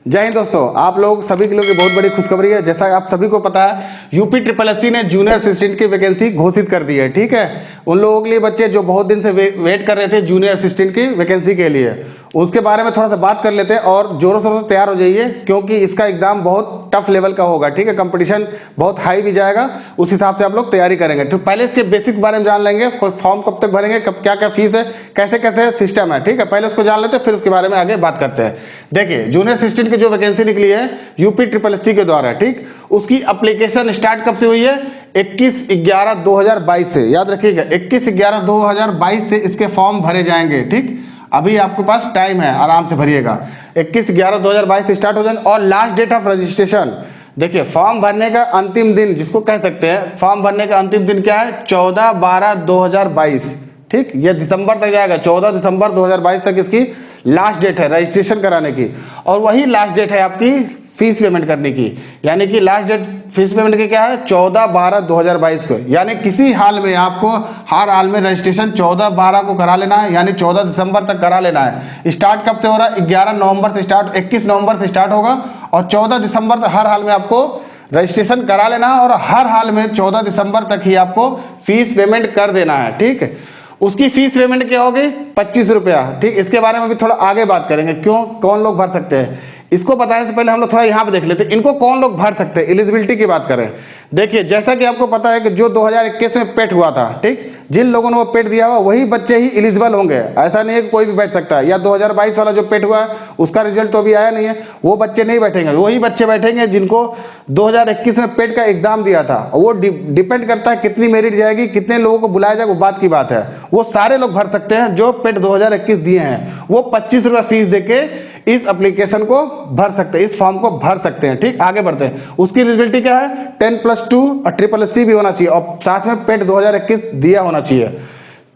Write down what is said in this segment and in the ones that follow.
जय हिंद दोस्तों, आप लोग सभी के लिए बहुत बड़ी खुशखबरी है। जैसा आप सभी को पता है, यूपी ट्रिपल एससी ने जूनियर असिस्टेंट की वैकेंसी घोषित कर दी है। ठीक है, उन लोगों के लिए बच्चे जो बहुत दिन से वेट कर रहे थे जूनियर असिस्टेंट की वैकेंसी के लिए, उसके बारे में थोड़ा सा बात कर लेते हैं और जोरों शोरों से तैयार हो जाइए, क्योंकि इसका एग्जाम बहुत टफ लेवल का होगा। ठीक है, कंपटीशन बहुत हाई भी जाएगा, उस हिसाब से आप लोग तैयारी करेंगे। तो पहले इसके बेसिक बारे में जान लेंगे, फॉर्म कब तक भरेंगे, कब क्या क्या फीस है, कैसे कैसे सिस्टम है। ठीक है, पहले इसको जान लेते हैं, फिर उसके बारे में आगे बात करते हैं। देखिए, जूनियर असिस्टेंट की जो वैकेंसी निकली है यूपी ट्रिपल एससी के द्वारा, ठीक, उसकी एप्लीकेशन स्टार्ट कब से हुई है? 21/11/2022 से। याद रखिएगा, 21/11/2022 से इसके फॉर्म भरे जाएंगे। ठीक, अभी आपके पास टाइम है, आराम से भरिएगा। 21/11/2022 से स्टार्ट हो जाएंगे। और लास्ट डेट ऑफ रजिस्ट्रेशन, देखिए फॉर्म भरने का अंतिम दिन जिसको कह सकते हैं, फॉर्म भरने का अंतिम दिन क्या है? 14/12/2022। ठीक, ये दिसंबर तक जाएगा, 14 दिसंबर 2022 तक इसकी लास्ट डेट है रजिस्ट्रेशन कराने की। और वही लास्ट डेट है आपकी फीस पेमेंट करने की, यानी कि लास्ट डेट फीस पेमेंट की क्या है? 14/12/2022 को। यानी किसी हाल में आपको हर हाल में रजिस्ट्रेशन 14/12 को करा लेना है, यानी 14 दिसंबर तक करा लेना है। स्टार्ट कब से हो रहा है? 11 नवंबर से स्टार्ट, 21 नवंबर से स्टार्ट होगा और 14 दिसंबर तक हर हाल में आपको रजिस्ट्रेशन करा लेना है। और हर हाल में 14 दिसंबर तक ही आपको फीस पेमेंट कर देना है। ठीक है, उसकी फीस पेमेंट क्या होगी? 25 रुपया। ठीक, इसके बारे में भी थोड़ा आगे बात करेंगे, क्यों, कौन लोग भर सकते हैं। इसको बताने से पहले हम लोग थोड़ा यहाँ पे देख लेते हैं, इनको कौन लोग भर सकते हैं। एलिजिबिलिटी की बात करें, देखिए जैसा कि आपको पता है कि जो 2021 में पेट हुआ था, ठीक, जिन लोगों ने वो पेट दिया हुआ वही बच्चे ही एलिजिबल होंगे। ऐसा नहीं है कि कोई भी बैठ सकता है। या 2022 वाला जो पेट हुआ है उसका रिजल्ट तो अभी आया नहीं है, वो बच्चे नहीं बैठेंगे। वही बच्चे बैठेंगे जिनको 2021 में पेट का एग्जाम दिया था। वो डिपेंड करता है कितनी मेरिट जाएगी, कितने लोगों को बुलाया जाएगा, वो बात की बात है। वो सारे लोग भर सकते हैं जो पेट 2021 दिए हैं। वो 25 रुपये फीस देके इस एप्लीकेशन को भर सकते हैं, इस फॉर्म को भर सकते हैं। ठीक, आगे बढ़ते हैं। उसकी एलिजिबिलिटी क्या है? 10+2 और ट्रिपल एससी भी होना चाहिए और साथ में पेट 2021 दिया होना चाहिए,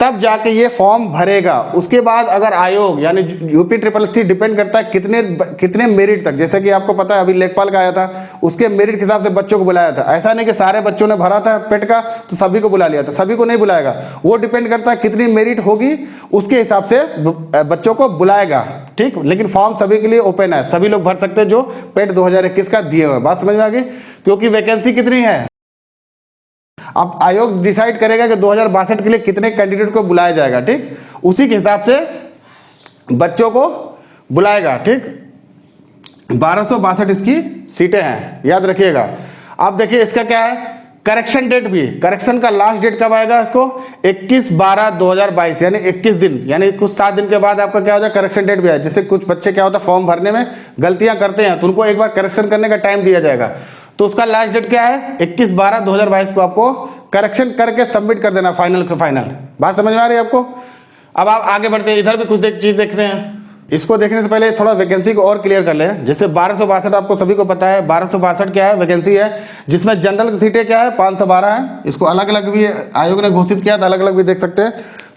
तब जाके ये फॉर्म भरेगा। उसके बाद अगर आयोग यानी यूपी ट्रिपल एससी डिपेंड करता है कितने मेरिट तक, जैसे कि आपको पता है अभी लेखपाल का आया था, उसके मेरिट के हिसाब से बच्चों को बुलाया था। ऐसा नहीं कि सारे बच्चों ने भरा था पेट का तो सभी को बुला लिया था, सभी को नहीं बुलाएगा। वो डिपेंड करता है कितनी मेरिट होगी उसके हिसाब से बच्चों को बुलाएगा। ठीक, लेकिन फॉर्म सभी के लिए ओपन है, सभी लोग भर सकते हैं जो पेट 2021 का दिए हुए। बात समझ में आ गई? क्योंकि वैकेंसी कितनी है, अब आयोग डिसाइड करेगा कि 2062 के लिए कितने कैंडिडेट को बुलाया जाएगा। ठीक, उसी के हिसाब से बच्चों को बुलाएगा। ठीक, 1262 इसकी सीटें हैं, याद रखिएगा। अब देखिए इसका क्या है, करेक्शन डेट भी, करेक्शन का लास्ट डेट कब आएगा इसको? 21/12/2022, यानी 21 दिन, यानी कुछ 7 दिन के बाद आपका क्या हो जाए, करेक्शन डेट भी है। जैसे कुछ बच्चे क्या होता है फॉर्म भरने में गलतियां करते हैं तो उनको एक बार करेक्शन करने का टाइम दिया जाएगा। तो उसका लास्ट डेट क्या है? 21/12/2022 को आपको करेक्शन करके सबमिट कर देना फाइनल के फाइनल। बात समझ में आ रही है आपको? अब आप आगे बढ़ते हैं, इधर भी कुछ चीज देख रहे हैं। इसको देखने से पहले थोड़ा वैकेंसी को और क्लियर कर लें। जैसे 1262 आपको सभी को पता है, 1262 क्या है वैकेंसी है, जिसमें जनरल की सीटें क्या है 512 है। इसको अलग अलग भी आयोग ने घोषित किया था, अलग अलग भी देख सकते हैं।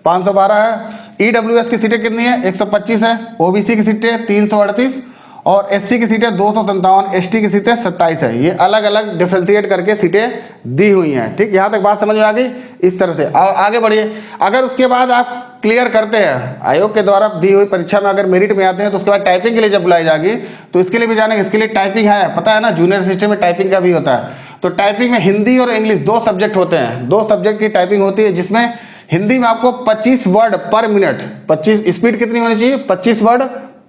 512 है। ईडब्ल्यूएस की सीटें कितनी है? 125 है। ओबीसी की सीटें 338 और एससी की सीटें 257, एसटी की सीटें 27 है। ये अलग अलग डिफ्रेंशिएट करके सीटें दी हुई हैं। ठीक, यहाँ तक बात समझ में आ गई? इस तरह से आगे बढ़िए। अगर उसके बाद आप क्लियर करते हैं, आयोग के द्वारा दी हुई परीक्षा में अगर मेरिट में आते हैं तो उसके बाद टाइपिंग के लिए जब बुलाई जाएगी तो इसके लिए भी जानेंगे। इसके लिए टाइपिंग है, पता है ना, जूनियर सिस्टम में टाइपिंग का भी होता है। तो टाइपिंग में हिंदी और इंग्लिश 2 सब्जेक्ट होते हैं, 2 सब्जेक्ट की टाइपिंग होती है, जिसमें हिंदी में आपको 25 वर्ड पर मिनट, 25 स्पीड कितनी होनी चाहिए? 25 वर्ड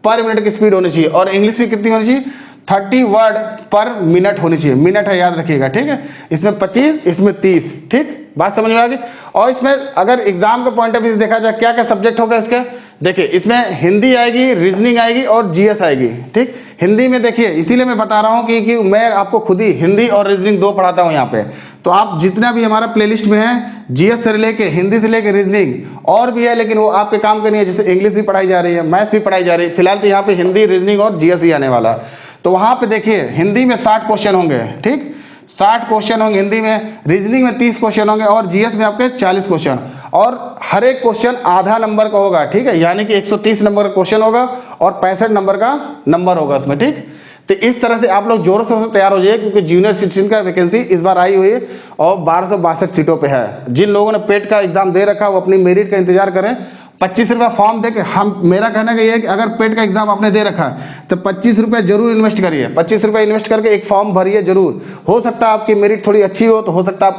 पर मिनट की स्पीड होनी चाहिए। और इंग्लिश में कितनी होनी चाहिए? 30 वर्ड पर मिनट होनी चाहिए। मिनट है, याद रखिएगा। ठीक है, इसमें 25, इसमें 30। ठीक, बात समझ में आ गई? और इसमें अगर एग्जाम के पॉइंट ऑफ व्यू से देखा जाए क्या क्या सब्जेक्ट होगा इसके, देखिए इसमें हिंदी आएगी, रीजनिंग आएगी और जीएस आएगी। ठीक, हिंदी में देखिए, इसीलिए मैं बता रहा हूँ कि मैं आपको खुद ही हिंदी और रीजनिंग 2 पढ़ाता हूँ यहाँ पे। तो आप जितना भी हमारा प्लेलिस्ट में है, जीएस से लेके, हिंदी से लेके रीजनिंग और भी है, लेकिन वो आपके काम के नहीं है। जैसे इंग्लिश भी पढ़ाई जा रही है, मैथ्स भी पढ़ाई जा रही है। फिलहाल तो यहाँ पे हिंदी, रीजनिंग और जीएस ही आने वाला है। तो वहाँ पे देखिए हिंदी में 60 क्वेश्चन होंगे। ठीक, 60 क्वेश्चन होंगे हिंदी में, रीजनिंग में 30 क्वेश्चन होंगे और जीएस में आपके 40 क्वेश्चन। और हर एक क्वेश्चन आधा नंबर का होगा। ठीक है, यानी कि 130 नंबर का क्वेश्चन होगा और 65 नंबर का नंबर होगा उसमें। ठीक, तो इस तरह से आप लोग जोरों शोरों से तैयार हो जाइए, क्योंकि जूनियर सिटीजन का वैकेंसी इस बार आई हुई है और 1262 सीटों पे है। जिन लोगों ने पेट का एग्जाम दे रखा वो अपनी मेरिट का इंतजार करें, 25 रुपये फॉर्म दे के हम, मेरा कहना का ये है कि अगर पेट का एग्जाम आपने दे रखा है तो 25 रुपये जरूर इन्वेस्ट करिए। 25 रुपये इन्वेस्ट करके एक फॉर्म भरिए जरूर। हो सकता है आपकी मेरिट थोड़ी अच्छी हो तो हो सकता है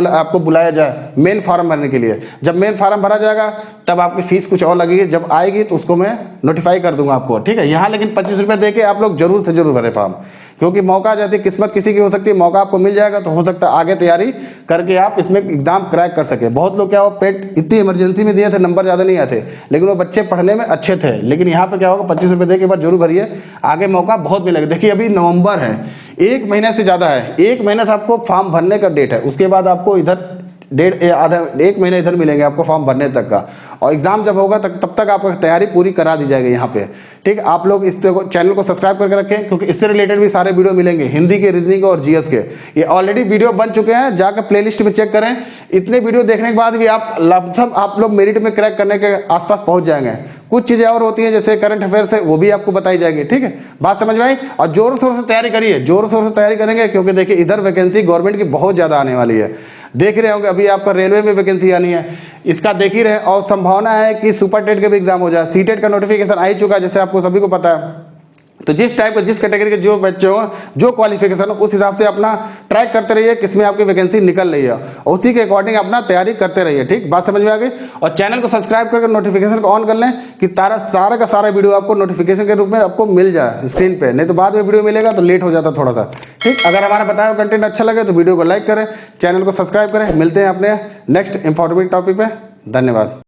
आपको बुलाया जाए मेन फार्म भरने के लिए। जब मेन फार्म भरा जाएगा तब आपकी फीस कुछ और लगेगी, जब आएगी तो उसको मैं नोटिफाई कर दूंगा आपको, ठीक है। यहाँ लेकिन 25 रुपये दे के आप लोग जरूर से जरूर भरे फॉर्म, क्योंकि मौका आ जाती है, किस्मत किसी की हो सकती है, मौका आपको मिल जाएगा तो हो सकता है आगे तैयारी करके आप इसमें एग्जाम क्रैक कर सके। बहुत लोग क्या हो, पेट इतनी इमरजेंसी में दिए थे, नंबर ज़्यादा नहीं आते, लेकिन वो बच्चे पढ़ने में अच्छे थे। लेकिन यहाँ पे क्या होगा, 25 रुपये दे के बाद जरूर भरिए, आगे मौका बहुत मिलेगा। देखिए अभी नवंबर है, 1 महीने से ज़्यादा है, 1 महीने से आपको फॉर्म भरने का डेट है, उसके बाद आपको इधर 1 महीने इधर मिलेंगे आपको फॉर्म भरने तक का, और एग्जाम जब होगा तब तक आपको तैयारी पूरी करा दी जाएगी यहाँ पे, ठीक। आप लोग इस चैनल को सब्सक्राइब करके रखें, क्योंकि इससे रिलेटेड भी सारे वीडियो मिलेंगे, हिंदी के, रीजनिंग के और जीएस के। ये ऑलरेडी वीडियो बन चुके हैं, जाकर प्लेलिस्ट में चेक करें। इतने वीडियो देखने के बाद भी आप लोग मेरिट में क्रैक करने के आसपास पहुंच जाएंगे। कुछ चीज़ें और होती हैं जैसे करंट अफेयर से, वो भी आपको बताई जाएगी, ठीक है। बात समझ में आई? और जोर शोर से तैयारी करिए, जोर शोर से तैयारी करेंगे, क्योंकि देखिए इधर वैकेंसी गवर्नमेंट की बहुत ज़्यादा आने वाली है। देख रहे होंगे अभी आपका रेलवे में वैकेंसी आनी है, इसका देख ही रहे, और संभावना है कि सुपर टेट का भी एग्जाम हो जाए। सीटेट का नोटिफिकेशन आ ही चुका है, जैसे आपको सभी को पता है। तो जिस टाइप का, जिस कैटेगरी के जो बच्चे हो, जो क्वालिफिकेशन हो, उस हिसाब से अपना ट्रैक करते रहिए किसमें आपकी वैकेंसी निकल रही है, और उसी के अकॉर्डिंग अपना तैयारी करते रहिए, ठीक। बात समझ में आ गई? और चैनल को सब्सक्राइब करके नोटिफिकेशन को ऑन कर लें कि सारा का सारा वीडियो आपको नोटिफिकेशन के रूप में आपको मिल जाए स्क्रीन पे, नहीं तो बाद में वीडियो मिलेगा तो लेट हो जाता थोड़ा सा, ठीक। अगर हमारा बताया हुआ कंटेंट अच्छा लगे तो वीडियो को लाइक करें, चैनल को सब्सक्राइब करें। मिलते हैं अपने नेक्स्ट इंफॉर्मेटिव टॉपिक पे। धन्यवाद।